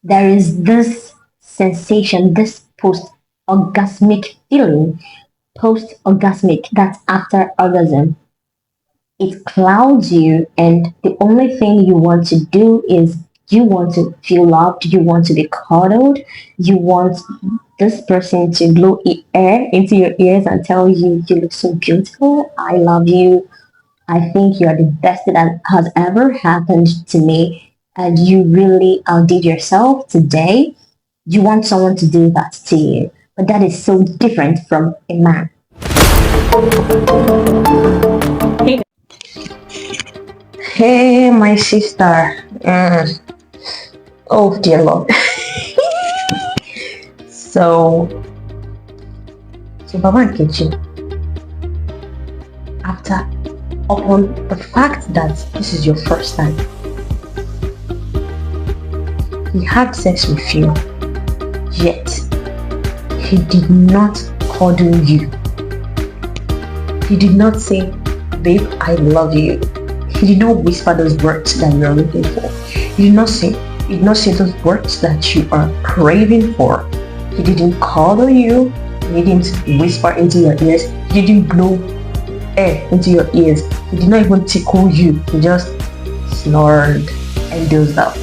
There is this sensation, this post orgasmic feeling, post orgasmic, that's after orgasm. It clouds you, and the only thing you want to do is you want to feel loved, you want to be cuddled, you want this person to blow air into your ears and tell you you look so beautiful, I love you, I think you're the best that has ever happened to me, and you really outdid yourself today. You want someone to do that to you, but that is so different from a man. Hey, my sister. Oh, dear Lord. so, so Baba Nkechi, after, upon the fact that this is your first time, he had sex with you, yet he did not cuddle you. He did not say, babe, I love you. He did not whisper those words that you are looking for. He did not say those words that you are craving for. He didn't cuddle you. He didn't whisper into your ears. He didn't blow air into your ears. He did not even tickle you. He just snored and dozed off.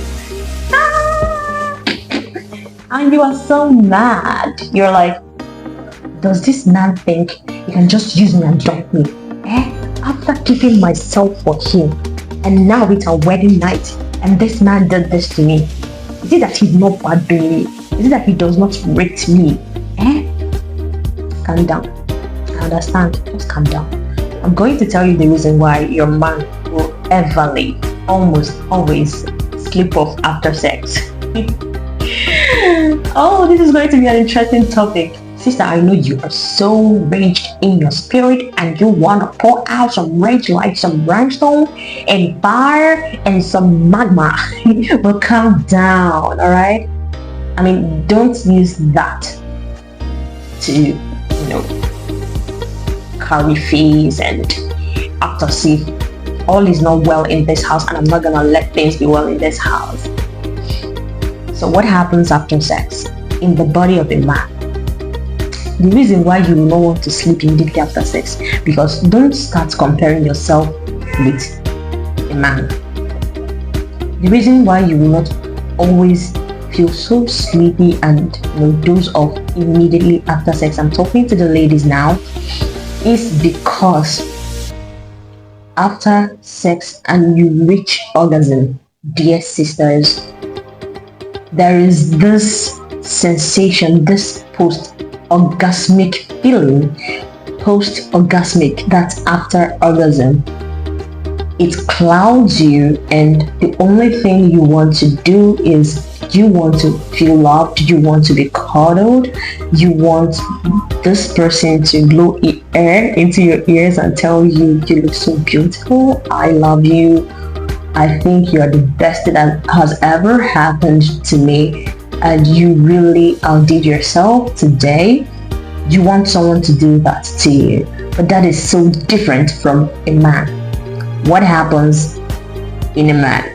And you are so mad. You're like, does this man think he can just use me and dump me? After giving myself for him, and now it's our wedding night, and this man did this to me. Is it that he's not bad doing me? Is it that he does not rate me? Calm down. I understand. Just calm down. I'm going to tell you the reason why your man will everly, almost always sleep off after sex. Oh, this is going to be an interesting topic. Sister, I know you are so raged in your spirit and you want to pour out some rage like some brimstone and fire and some magma. But calm down, alright? I mean, don't use that to, carry face and act as if all is not well in this house and I'm not gonna let things be well in this house. So what happens after sex in the body of a man? The reason why you will not want to sleep immediately after sex, because don't start comparing yourself with a man. The reason why you will not always feel so sleepy and doze off immediately after sex, I'm talking to the ladies now, is because after sex and you reach orgasm, dear sisters, there is this sensation, this post-orgasmic feeling, post-orgasmic, that's after orgasm. It clouds you, and the only thing you want to do is you want to feel loved, you want to be cuddled, you want this person to blow air into your ears and tell you you look so beautiful, I love you, I think you're the best that has ever happened to me, and you really outdid yourself today. You want someone to do that to you, but that is so different from a man. What happens in a man?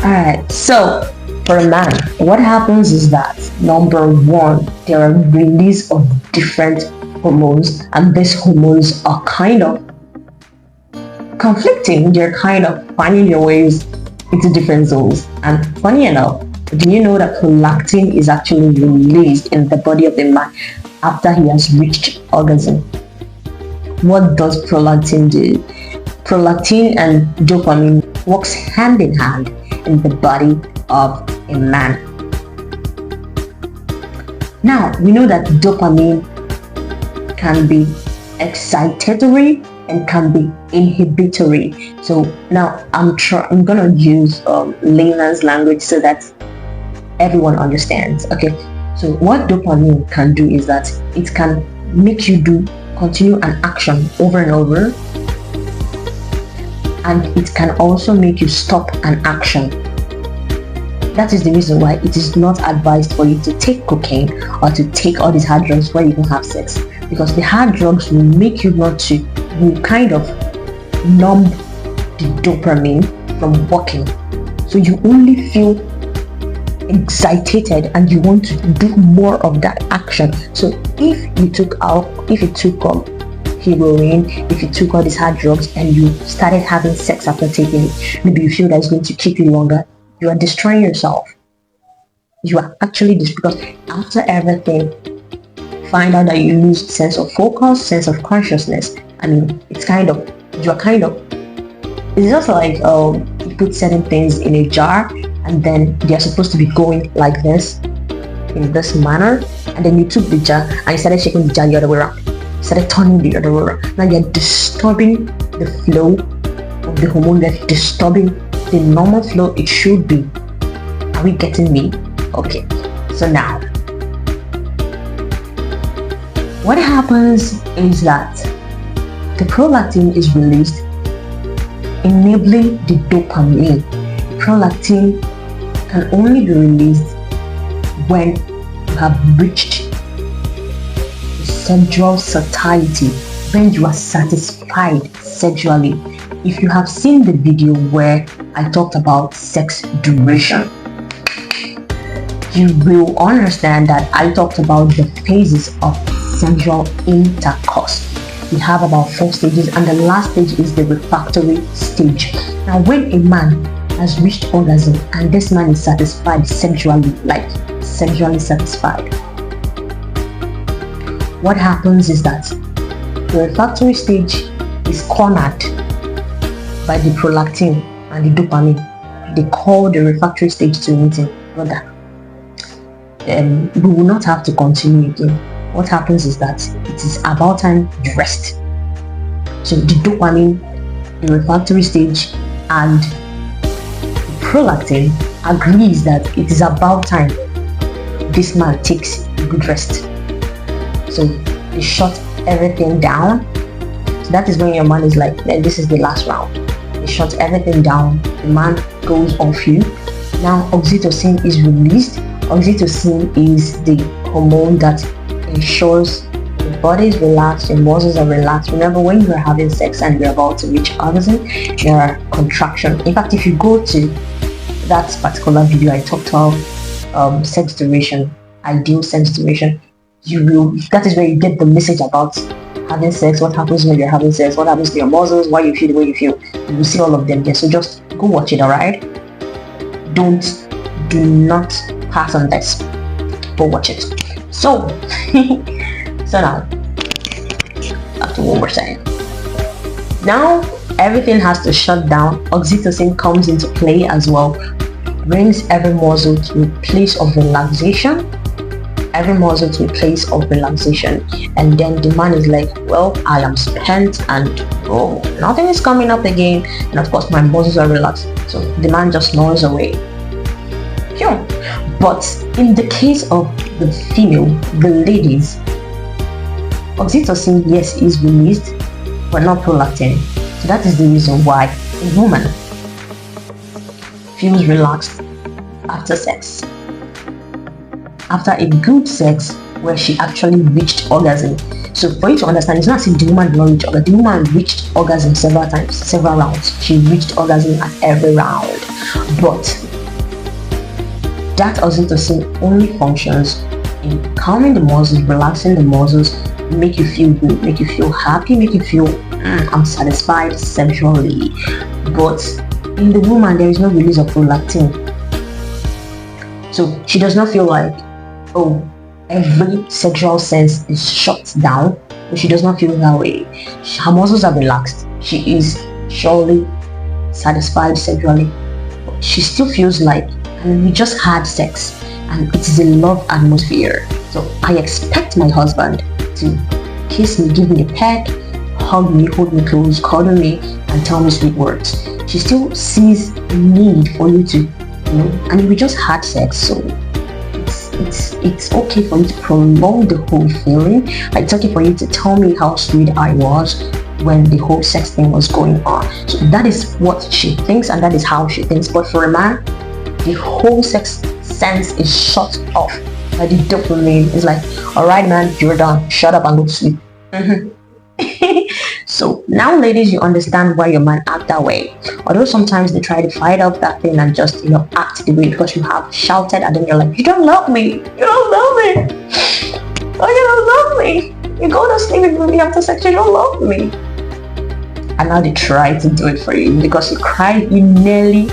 Alright, so for a man, what happens is that number one, there are release of different hormones, and these hormones are kind of conflicting. They're kind of finding their ways into different zones. And funny enough, do you know that prolactin is actually released in the body of the man after he has reached orgasm? What does prolactin do? Prolactin and dopamine works hand in hand in the body of a man. Now, we know that dopamine can be excitatory and can be inhibitory. So now I'm gonna use layman's language so that everyone understands. Okay, so what dopamine can do is that it can make you continue an action over and over, and it can also make you stop an action. That is the reason why it is not advised for you to take cocaine or to take all these hard drugs when you don't have sex, because the hard drugs will make you will kind of numb the dopamine from working, so you only feel excited and you want to do more of that action. So if you took heroin, if you took all these hard drugs and you started having sex after taking it, maybe you feel that it's going to keep you longer, you are destroying yourself. You are actually because after everything, find out that you lose sense of focus, sense of consciousness. I mean, it's just like you put certain things in a jar and then they're supposed to be going like this, in this manner, and then you took the jar and you started shaking the jar the other way around. You started turning the other way around. Now you're disturbing the flow of the hormone, you're disturbing the normal flow it should be. Are we getting me? Okay, so now what happens is that the prolactin is released, enabling the dopamine. Prolactin can only be released when you have reached the sexual satiety, when you are satisfied sexually. If you have seen the video where I talked about sex duration, you will understand that I talked about the phases of sexual intercourse. We have about 4 stages, and the last stage is the refractory stage. Now, when a man has reached orgasm and this man is satisfied sexually, satisfied, what happens is that the refractory stage is cornered by the prolactin and the dopamine. They call the refractory stage to meeting, brother. We will not have to continue again. What happens is that it is about time you rest. So the dopamine, the refractory stage, and the prolactin agrees that it is about time this man takes a good rest. So they shut everything down. So that is when your man is like, this is the last round. They shut everything down. The man goes off you. Now oxytocin is released. Oxytocin is the hormone that ensures the body is relaxed, your muscles are relaxed. Remember, when you're having sex and you're about to reach orgasm, there are contractions. In fact, if you go to that particular video I talked about sex duration, ideal sex duration, that is where you get the message about having sex, what happens when you're having sex, what happens to your muscles, why you feel the way you feel. You will see all of them there. So just go watch it, alright? Do not pass on this. Go watch it. So now back to what we're saying. Now everything has to shut down. Oxytocin comes into play as well, brings every muscle to a place of relaxation, and then the man is like, well, I am spent and nothing is coming up again, and of course my muscles are relaxed, so the man just snores away. But in the case of the female, the ladies, oxytocin, yes, is released, but not prolactin. So that is the reason why a woman feels relaxed after sex, after a good sex where she actually reached orgasm. So for you to understand, it's not as if the woman did not reach orgasm. The woman reached orgasm several times, several rounds. She reached orgasm at every round, but that oxytocin only functions in calming the muscles, relaxing the muscles, make you feel good, make you feel happy, make you feel I'm satisfied sexually. But in the woman, there is no release of prolactin, so she does not feel like, oh, every sexual sense is shut down. But she does not feel that way. Her muscles are relaxed. She is surely satisfied sexually. But she still feels like, we just had sex and it is a love atmosphere. So I expect my husband to kiss me, give me a peck, hug me, hold me close, cuddle me, and tell me sweet words. She still sees a need for you to, and we just had sex, so it's okay for you to prolong the whole feeling. Like, it's okay for you to tell me how sweet I was when the whole sex thing was going on. So that is what she thinks, and that is how she thinks. But for a man, the whole sex sense is shut off by the dopamine. It's like, all right, man, you're done. Shut up and go to sleep. So now, ladies, you understand why your man acted that way. Although sometimes they try to fight off that thing and just, act the way because you have shouted at them. You're like, you don't love me. You don't love me. Oh, you don't love me. You go to sleep with me after sex. You don't love me. And now they try to do it for you because you cried, you nearly.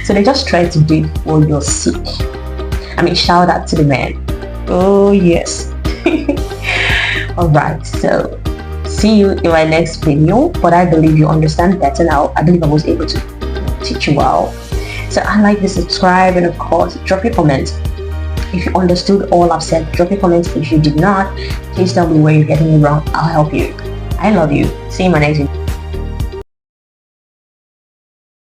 So they just try to do it for your sake. I mean, shout out to the man. Oh, yes. Alright, so see you in my next video, but I believe you understand better now. I believe I was able to teach you well. So unlike this, subscribe, and of course drop your comments if you understood all I've said. Drop your comments if you did not. Please tell me where you're getting me wrong. I'll help you. I love you. See you in my next video.